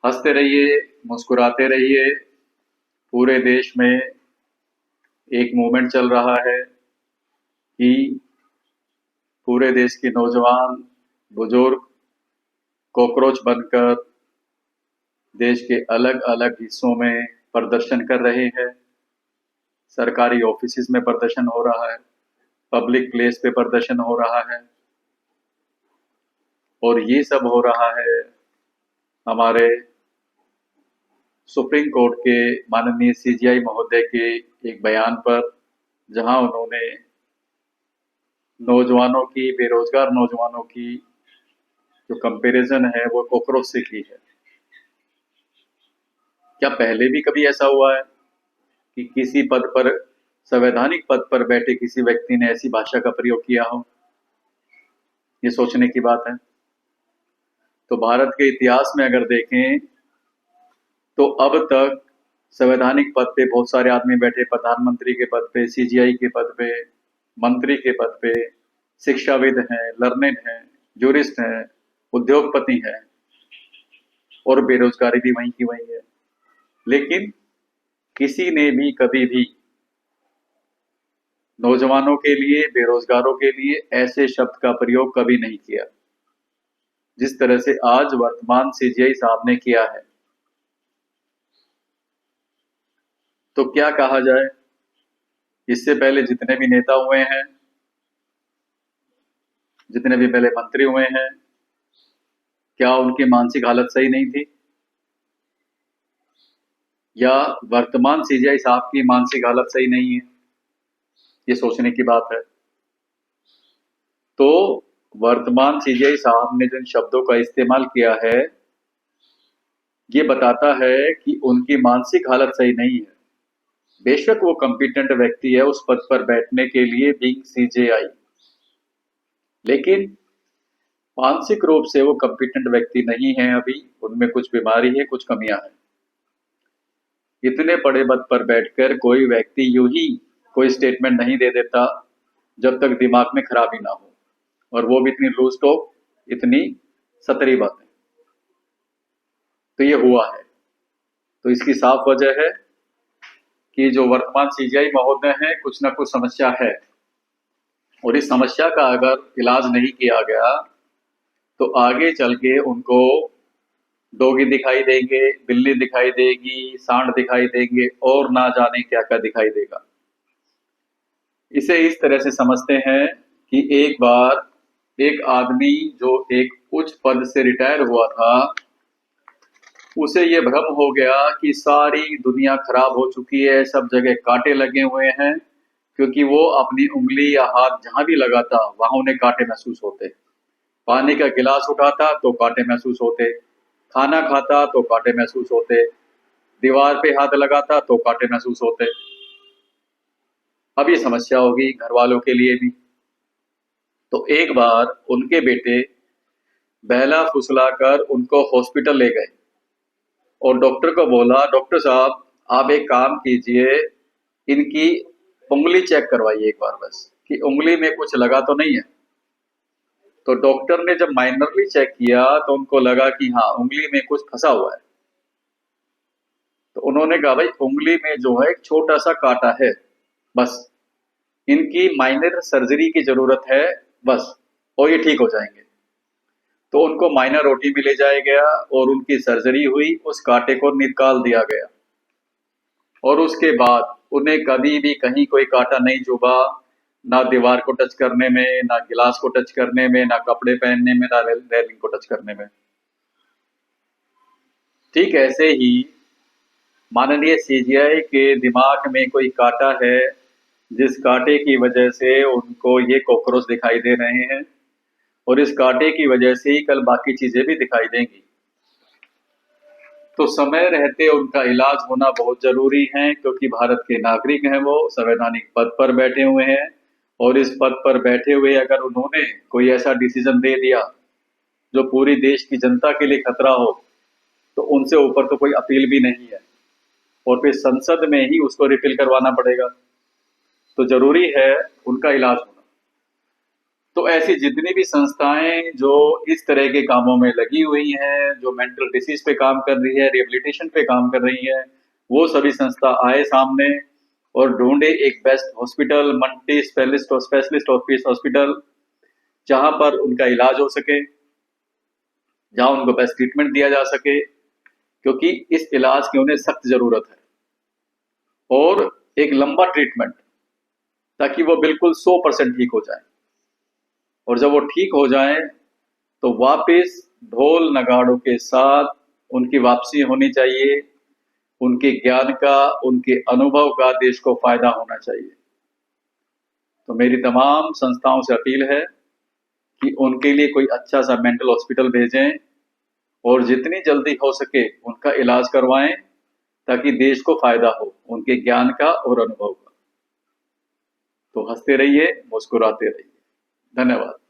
हंसते रहिए, मुस्कुराते रहिए। पूरे देश में एक मूवमेंट चल रहा है कि पूरे देश के नौजवान, बुजुर्ग कॉकरोच बनकर देश के अलग-अलग हिस्सों में प्रदर्शन कर रहे हैं। सरकारी ऑफिसेज में प्रदर्शन हो रहा है, पब्लिक प्लेस पे प्रदर्शन हो रहा है और ये सब हो रहा है हमारे सुप्रीम कोर्ट के माननीय सीजेआई महोदय के एक बयान पर, जहां उन्होंने नौजवानों की, बेरोजगार नौजवानों की जो कंपैरिजन है वो कॉकरोच से की है। क्या पहले भी कभी ऐसा हुआ है कि किसी पद पर, संवैधानिक पद पर बैठे किसी व्यक्ति ने ऐसी भाषा का प्रयोग किया हो? ये सोचने की बात है। तो भारत के इतिहास में अगर देखें तो अब तक संवैधानिक पद पे बहुत सारे आदमी बैठे, प्रधानमंत्री के पद पे, सीजीआई के पद पे, मंत्री के पद पे, शिक्षाविद हैं, लर्नेड हैं, जूरिस्ट हैं, उद्योगपति हैं और बेरोजगारी भी वहीं की वहीं है। लेकिन किसी ने भी कभी भी नौजवानों के लिए, बेरोजगारों के लिए ऐसे शब्द का प्रयोग कभी नहीं किया जिस तरह से आज वर्तमान सीजीआई साहब ने किया है। तो क्या कहा जाए, इससे पहले जितने भी नेता हुए हैं, जितने भी पहले मंत्री हुए हैं, क्या उनकी मानसिक हालत सही नहीं थी? या वर्तमान सीजीआई साहब की मानसिक हालत सही नहीं है? ये सोचने की बात है। तो वर्तमान सीजीआई साहब ने जिन शब्दों का इस्तेमाल किया है, ये बताता है कि उनकी मानसिक हालत सही नहीं है। बेशक वो कॉम्पिटेंट व्यक्ति है उस पद पर बैठने के लिए, बीइंग सीजेआई, लेकिन मानसिक रूप से वो कॉम्पिटेंट व्यक्ति नहीं है। अभी उनमें कुछ बीमारी है, कुछ कमियां हैं। इतने बड़े पद पर बैठकर कोई व्यक्ति यूं ही कोई स्टेटमेंट नहीं दे देता जब तक दिमाग में खराबी ना हो, और वो भी इतनी लूज टॉक, इतनी सतरी बातें। तो ये हुआ है। तो इसकी साफ वजह है कि जो वर्तमान सीजीआई महोदय हैं, कुछ ना कुछ समस्या है, और इस समस्या का अगर इलाज नहीं किया गया तो आगे चल के उनको डोगी दिखाई देंगे, बिल्ली दिखाई देगी, सांड दिखाई देंगे और ना जाने क्या क्या दिखाई देगा। इसे इस तरह से समझते हैं कि एक बार एक आदमी जो एक उच्च पद से रिटायर हुआ था, उसे ये भ्रम हो गया कि सारी दुनिया खराब हो चुकी है, सब जगह कांटे लगे हुए हैं, क्योंकि वो अपनी उंगली या हाथ जहां भी लगाता वहां उन्हें कांटे महसूस होते। पानी का गिलास उठाता तो कांटे महसूस होते, खाना खाता तो कांटे महसूस होते, दीवार पे हाथ लगाता तो कांटे महसूस होते। अब ये समस्या होगी घर वालों के लिए भी। तो एक बार उनके बेटे बहला फुसलाकर उनको हॉस्पिटल ले गए और डॉक्टर को बोला, डॉक्टर साहब आप एक काम कीजिए, इनकी उंगली चेक करवाइए एक बार बस, कि उंगली में कुछ लगा तो नहीं है। तो डॉक्टर ने जब माइनरली चेक किया तो उनको लगा कि हाँ, उंगली में कुछ फंसा हुआ है। तो उन्होंने कहा, भाई उंगली में जो है एक छोटा सा कांटा है, बस इनकी माइनर सर्जरी की जरूरत है, बस, और ये ठीक हो जाएंगे। तो उनको माइनर ओटी में ले जाया गया और उनकी सर्जरी हुई, उस कांटे को निकाल दिया गया और उसके बाद उन्हें कभी भी कहीं कोई कांटा नहीं चुभा, ना दीवार को टच करने में, ना गिलास को टच करने में, ना कपड़े पहनने में, ना रेलिंग को टच करने में। ठीक ऐसे ही माननीय सीजीआई के दिमाग में कोई कांटा है, जिस कांटे की वजह से उनको ये कॉकरोच दिखाई दे रहे हैं, और इस कांटे की वजह से ही कल बाकी चीजें भी दिखाई देंगी। तो समय रहते उनका इलाज होना बहुत जरूरी है, क्योंकि भारत के नागरिक हैं, वो संवैधानिक पद पर बैठे हुए हैं, और इस पद पर बैठे हुए अगर उन्होंने कोई ऐसा डिसीजन दे दिया जो पूरी देश की जनता के लिए खतरा हो, तो उनसे ऊपर तो कोई अपील भी नहीं है, और फिर संसद में ही उसको रिपील करवाना पड़ेगा। तो जरूरी है उनका इलाज होना। तो ऐसी जितनी भी संस्थाएं जो इस तरह के कामों में लगी हुई हैं, जो मेंटल डिसीज पे काम कर रही है, रिहेबिलिटेशन पे काम कर रही है, वो सभी संस्था आए सामने और ढूंढे एक बेस्ट हॉस्पिटल, मल्टी स्पेशलिस्ट और स्पेशलिस्ट हॉस्पिटल, जहां पर उनका इलाज हो सके, जहां उनको बेस्ट ट्रीटमेंट दिया जा सके, क्योंकि इस इलाज की उन्हें सख्त जरूरत है, और एक लंबा ट्रीटमेंट, ताकि वो बिल्कुल 100% ठीक हो जाए। और जब वो ठीक हो जाए तो वापस ढोल नगाड़ों के साथ उनकी वापसी होनी चाहिए। उनके ज्ञान का, उनके अनुभव का देश को फायदा होना चाहिए। तो मेरी तमाम संस्थाओं से अपील है कि उनके लिए कोई अच्छा सा मेंटल हॉस्पिटल भेजें और जितनी जल्दी हो सके उनका इलाज करवाएं, ताकि देश को फायदा हो उनके ज्ञान का और अनुभव का। तो हंसते रहिए, मुस्कुराते रहिए। धन्यवाद।